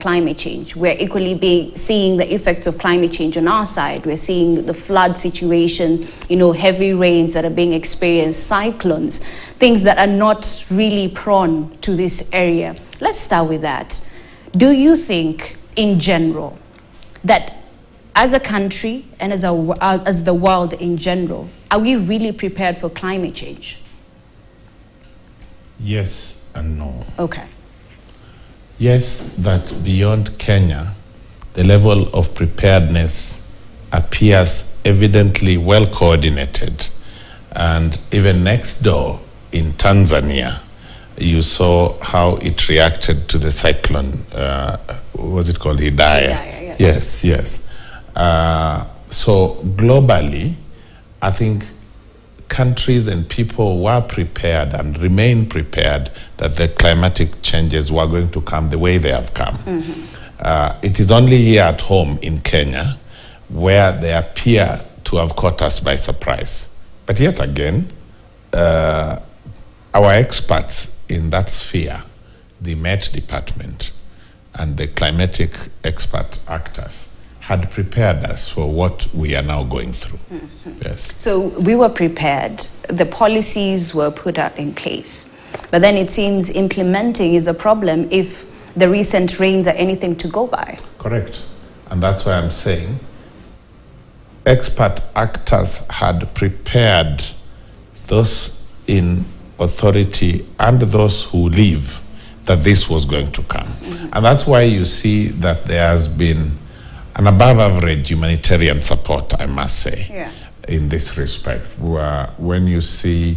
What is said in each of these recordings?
climate change. We're equally seeing the effects of climate change on our side. We're seeing the flood situation, heavy rains that are being experienced, cyclones, things that are not really prone to this area. Let's start with that. Do you think, in general, that as a country and as the world in general, are we really prepared for climate change? Yes and no. Okay. Yes, that beyond Kenya, the level of preparedness appears evidently well coordinated. And even next door in Tanzania, you saw how it reacted to the cyclone. What was it called? Hidaya. Yes. So globally, I think countries and people were prepared and remain prepared that the climatic changes were going to come the way they have come. It is only here at home in Kenya where they appear to have caught us by surprise. But yet again, our experts in that sphere, the Met Department and the climatic expert actors, had prepared us for what we are now going through. Yes. So we were prepared. The policies were put out in place. But then it seems implementing is a problem if the recent rains are anything to go by. Correct. And that's why I'm saying expert actors had prepared those in authority and those who live that this was going to come. And that's why you see that there has been an above average humanitarian support, I must say, in this respect. When you see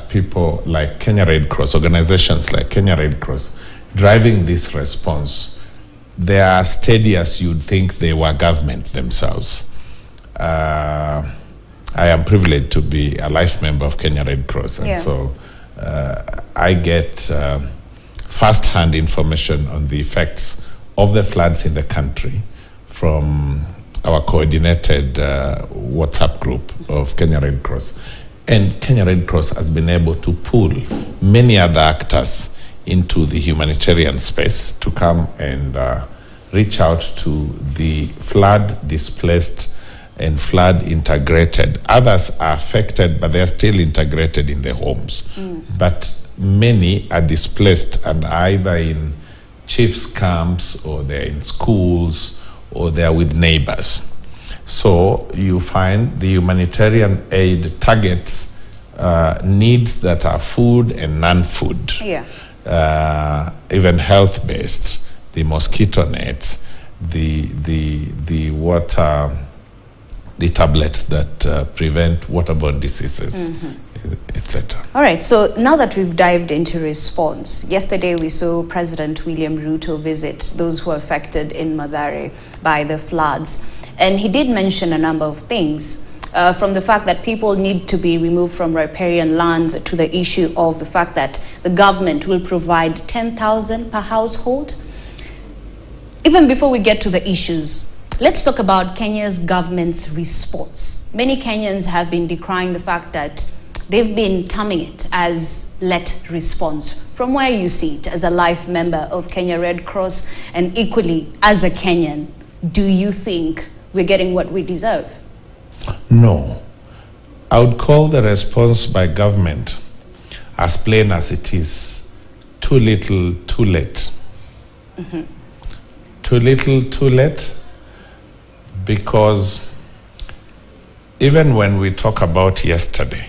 people like Kenya Red Cross, organizations like Kenya Red Cross, driving this response, they are steady as you'd think they were government themselves. I am privileged to be a life member of Kenya Red Cross, and so I get first-hand information on the effects of the floods in the country from our coordinated WhatsApp group of Kenya Red Cross. And Kenya Red Cross has been able to pull many other actors into the humanitarian space to come and reach out to the flood displaced and flood integrated. Others are affected, but they are still integrated in their homes. But many are displaced and either in chiefs' camps or they're in schools or they're with neighbors. So you find the humanitarian aid targets needs that are food and non-food, even health-based, the mosquito nets, the water, the tablets that prevent waterborne diseases, etc. All right, so now that we've dived into response, yesterday we saw President William Ruto visit those who are affected in Mathare by the floods. And he did mention a number of things, from the fact that people need to be removed from riparian lands to the issue of the fact that the government will provide 10,000 per household. Even before we get to the issues, let's talk about Kenya's government's response. Many Kenyans have been decrying the fact that they've been terming it as let response. From where you see it as a life member of Kenya Red Cross and equally as a Kenyan, do you think we're getting what we deserve? No. I would call the response by government as plain as it is: too little, too late. Too little, too late, because even when we talk about yesterday,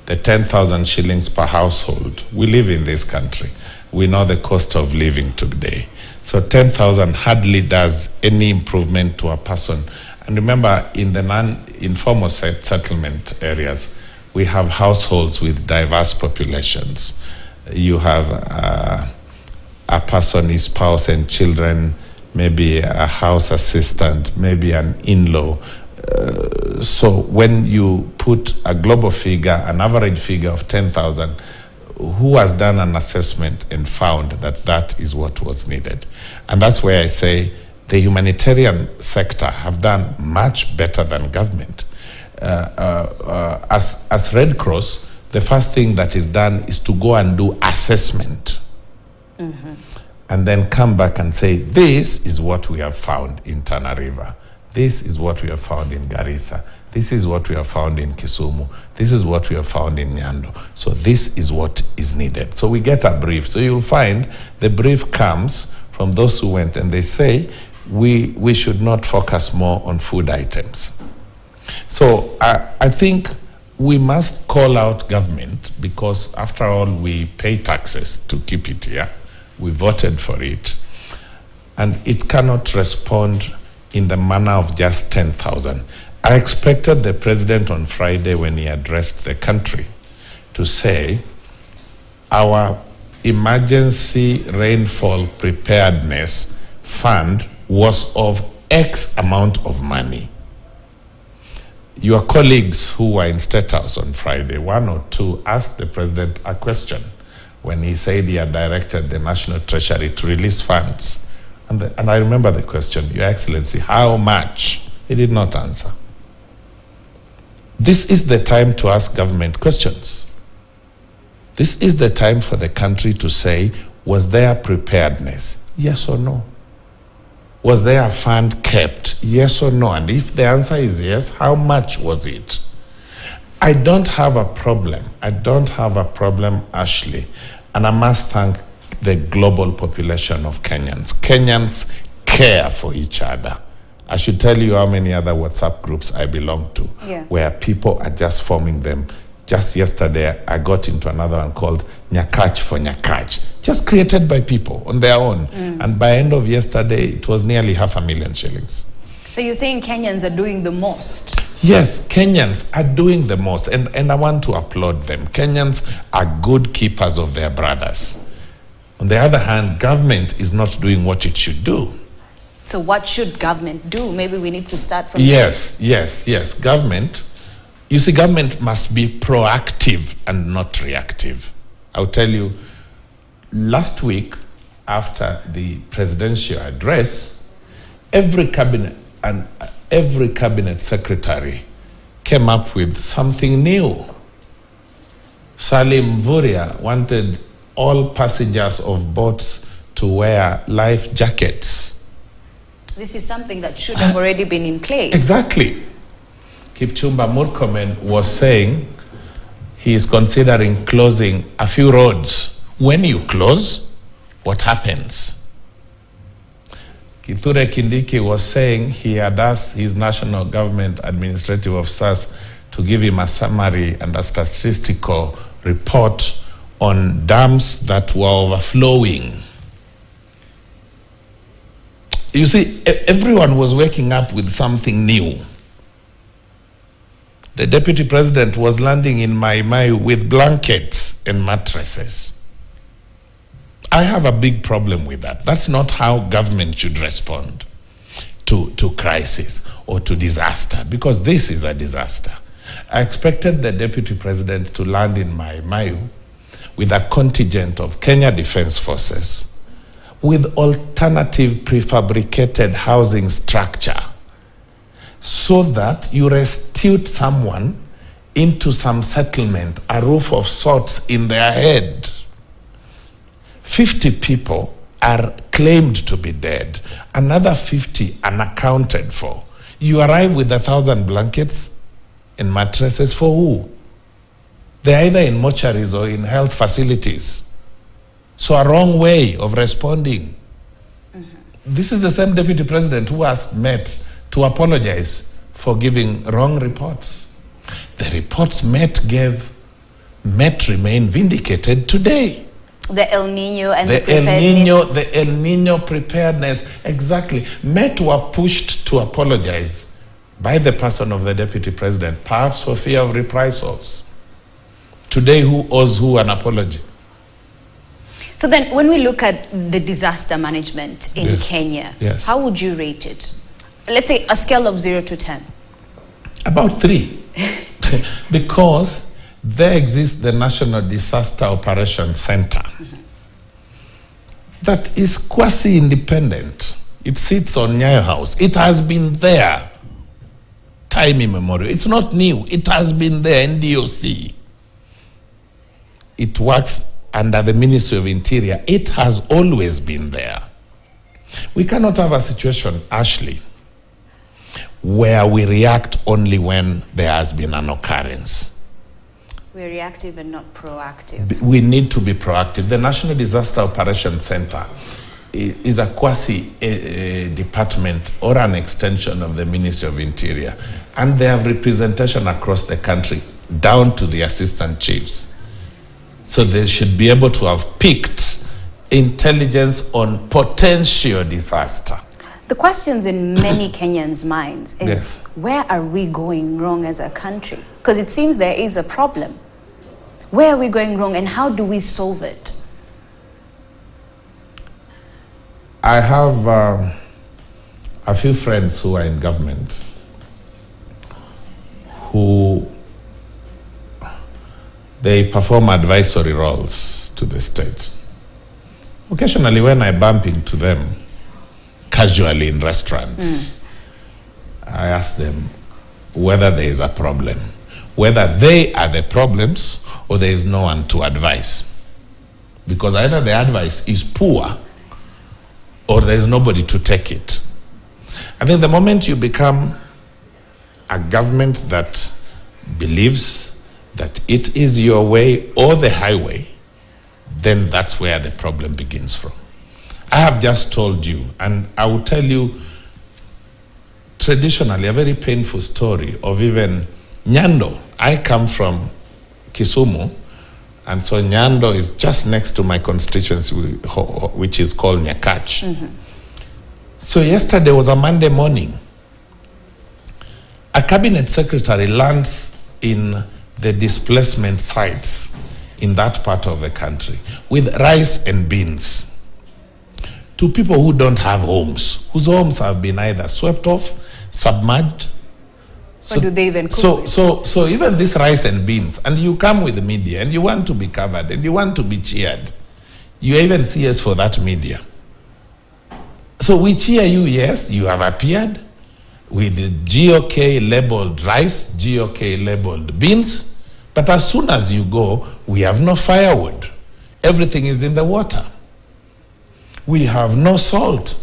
the 10,000 shillings per household, we live in this country. We know the cost of living today. So 10,000 hardly does any improvement to a person. And remember, in the non-informal settlement areas, we have households with diverse populations. You have a person, his spouse and children, maybe a house assistant, maybe an in-law. So when you put a global figure, an average figure of 10,000, who has done an assessment and found that that is what was needed? And that's where I say the humanitarian sector have done much better than government. As Red Cross, the first thing that is done is to go and do assessment. and then come back and say, this is what we have found in Tana River. This is what we have found in Garissa. This is what we have found in Kisumu. This is what we have found in Nyando. So this is what is needed. So we get a brief. So you'll find the brief comes from those who went and they say, we should not focus more on food items. So I think we must call out government because after all, we pay taxes to keep it here. We voted for it. And it cannot respond in the manner of just 10,000. I expected the president on Friday when he addressed the country to say, our emergency rainfall preparedness fund was of X amount of money. Your colleagues who were in State House on Friday, one or two, asked the president a question when he said he had directed the National Treasury to release funds. And I remember the question, Your Excellency, how much? He did not answer. This is the time to ask government questions. This is the time for the country to say, was there preparedness? Yes or no? Was there a fund kept? Yes or no? And if the answer is yes, how much was it? I don't have a problem. I don't have a problem, Ashley. And I must thank the global population of Kenyans. Kenyans care for each other. I should tell you how many other WhatsApp groups I belong to, where people are just forming them. Just yesterday, I got into another one called Nyakach for Nyakach, just created by people on their own. And by end of yesterday, it was nearly 500,000 shillings. So you're saying Kenyans are doing the most? Yes, Kenyans are doing the most, and I want to applaud them. Kenyans are good keepers of their brothers. On the other hand, government is not doing what it should do. So what should government do? Maybe we need to start from Yes. Government, you see, government must be proactive and not reactive. I'll tell you, last week, after the presidential address, every cabinet secretary came up with something new. Salim Vuria wanted all passengers of boats to wear life jackets. This is something that should have already been in place. Exactly. Kipchumba Murkomen was saying he is considering closing a few roads. When you close, what happens? Kithure Kindiki was saying he had asked his national government administrative officers to give him a summary and a statistical report on dams that were overflowing. You see, everyone was waking up with something new. The deputy president was landing in Mai Mai with blankets and mattresses. I have a big problem with that. That's not how government should respond to crisis or to disaster, because this is a disaster. I expected the deputy president to land in Mai Mai with a contingent of Kenya Defense Forces, with alternative prefabricated housing structure, so that you restitute someone into some settlement, a roof of sorts in their head. 50 people are claimed to be dead, another 50 unaccounted for. You arrive with 1,000 blankets and mattresses for who? They're either in mortuaries or in health facilities. So a wrong way of responding. This is the same deputy president who has met to apologize for giving wrong reports. The reports Met remain vindicated today. The El Nino and the preparedness. The El Nino preparedness, exactly. Met were pushed to apologize by the person of the deputy president, perhaps for fear of reprisals. Today, who owes who an apology? So then, when we look at the disaster management in Kenya, how would you rate it? Let's say a scale of 0 to 10. About 3. Because there exists the National Disaster Operations Center that is quasi-independent. It sits on Nyayo House. It has been there time immemorial. It's not new. It has been there, NDOC. It works under the Ministry of Interior, it has always been there. We cannot have a situation, Ashley, where we react only when there has been an occurrence. We're reactive and not proactive. We need to be proactive. The National Disaster Operations Center is a quasi-department or an extension of the Ministry of Interior. And they have representation across the country, down to the assistant chiefs. So they should be able to have picked intelligence on potential disaster. The questions in many Kenyans' minds is, Yes. where are we going wrong as a country? Because it seems there is a problem. Where are we going wrong and how do we solve it? I have a few friends who are in government who they perform advisory roles to the state. Occasionally when I bump into them casually in restaurants, I ask them whether there is a problem, whether they are the problems or there is no one to advise. Because either the advice is poor or there is nobody to take it. I think the moment you become a government that believes that it is your way or the highway, then that's where the problem begins from. I have just told you, and I will tell you traditionally a very painful story of even Nyando. I come from Kisumu, and so Nyando is just next to my constituency, which is called Nyakach. So yesterday was a Monday morning. A cabinet secretary lands in the displacement sites in that part of the country with rice and beans to people who don't have homes, whose homes have been either swept off, submerged. Or do they even cook? So even this rice and beans, and you come with the media and you want to be covered and you want to be cheered. You even see us for that media. So we cheer you, yes, you have appeared with the GOK labeled rice, GOK labeled beans, but as soon as you go, we have no firewood. Everything is in the water. We have no salt.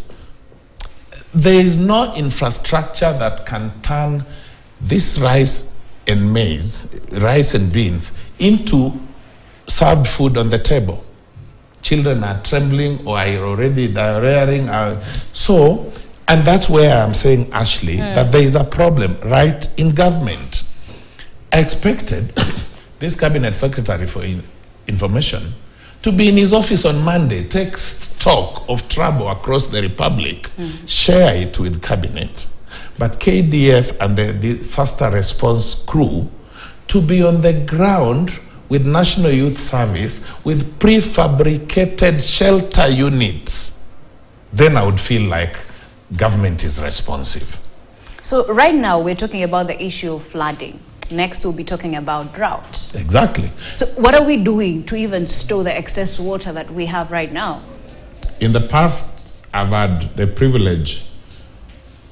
There is no infrastructure that can turn this rice and maize, rice and beans, into served food on the table. Children are trembling or are already diarrheaing. And that's where I'm saying, Ashley, that there is a problem right in government. I expected this cabinet secretary for information to be in his office on Monday, take stock of trouble across the republic, share it with cabinet. But KDF and the disaster response crew to be on the ground with National Youth Service with prefabricated shelter units. Then I would feel like government is responsive. So right now we're talking about the issue of flooding. Next we'll be talking about drought. Exactly. So what are we doing to even store the excess water that we have right now? In the past, I've had the privilege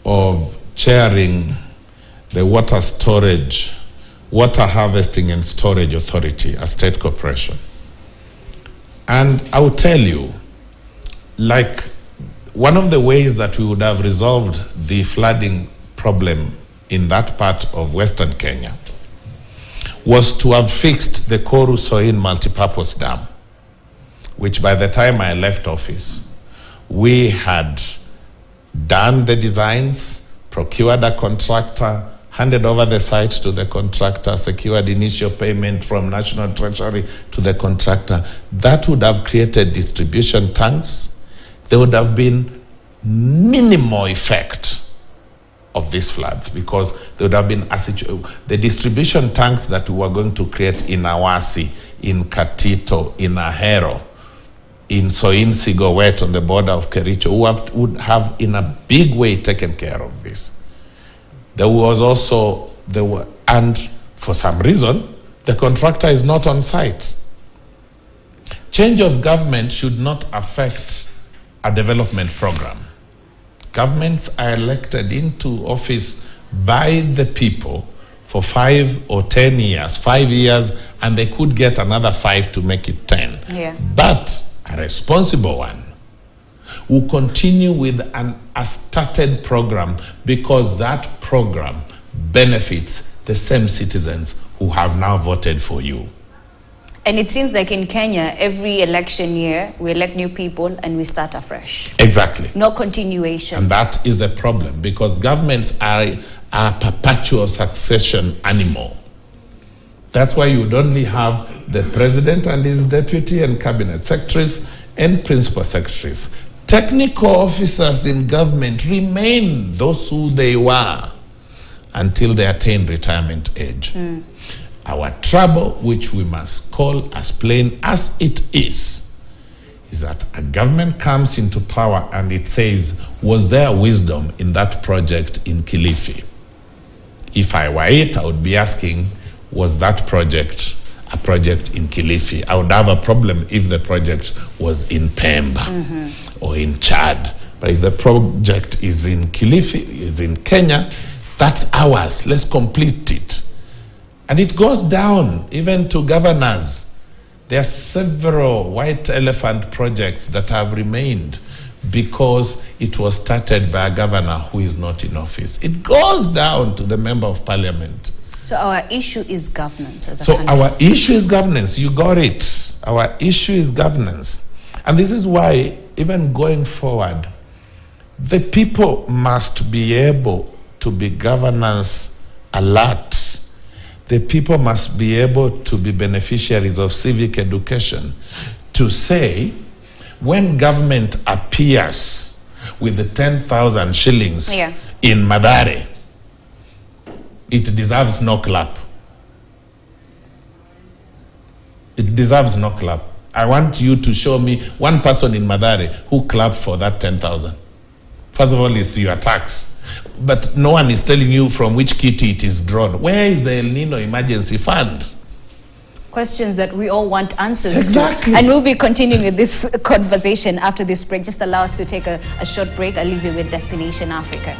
of chairing the water harvesting and storage authority, a state corporation. And I will tell you, like, one of the ways that we would have resolved the flooding problem in that part of Western Kenya was to have fixed the Koru Soin multipurpose dam, which by the time I left office, we had done the designs, procured a contractor, handed over the site to the contractor, secured initial payment from National Treasury to the contractor. That would have created distribution tanks. There would have been minimal effect of these floods because there would have been the distribution tanks that we were going to create in Awasi, in Katito, in Ahero, in Soin Sigowet on the border of Kericho, would have in a big way taken care of this. And for some reason, the contractor is not on site. Change of government should not affect a development program. Governments are elected into office by the people for 5 or 10 years, 5 years, and they could get another 5 to make it 10. Yeah. But a responsible one will continue with a started program, because that program benefits the same citizens who have now voted for you. And it seems like in Kenya, every election year, we elect new people and we start afresh. Exactly. No continuation. And that is the problem, because governments are a perpetual succession animal. That's why you would only have the president and his deputy and cabinet secretaries and principal secretaries. Technical officers in government remain those who they were until they attain retirement age. Our trouble, which we must call as plain as it is that a government comes into power and it says, was there wisdom in that project in Kilifi? If I were it, I would be asking, was that project a project in Kilifi? I would have a problem if the project was in Pemba or in Chad. But if the project is in Kilifi, is in Kenya, that's ours. Let's complete it. And it goes down even to governors. There are several white elephant projects that have remained because it was started by a governor who is not in office. It goes down to the member of parliament. So our issue is governance as a country. So our issue is governance. You got it. Our issue is governance. And this is why, even going forward, the people must be able to be governance alert. The people must be able to be beneficiaries of civic education, to say, when government appears with the 10,000 shillings in Mathare, it deserves no clap. It deserves no clap. I want you to show me one person in Mathare who clapped for that 10,000. First of all, it's your tax. But no one is telling you from which kitty it is drawn. Where is the El Nino Emergency Fund? Questions that we all want answers Exactly. to. And we'll be continuing with this conversation after this break. Just allow us to take a short break. I'll leave you with Destination Africa.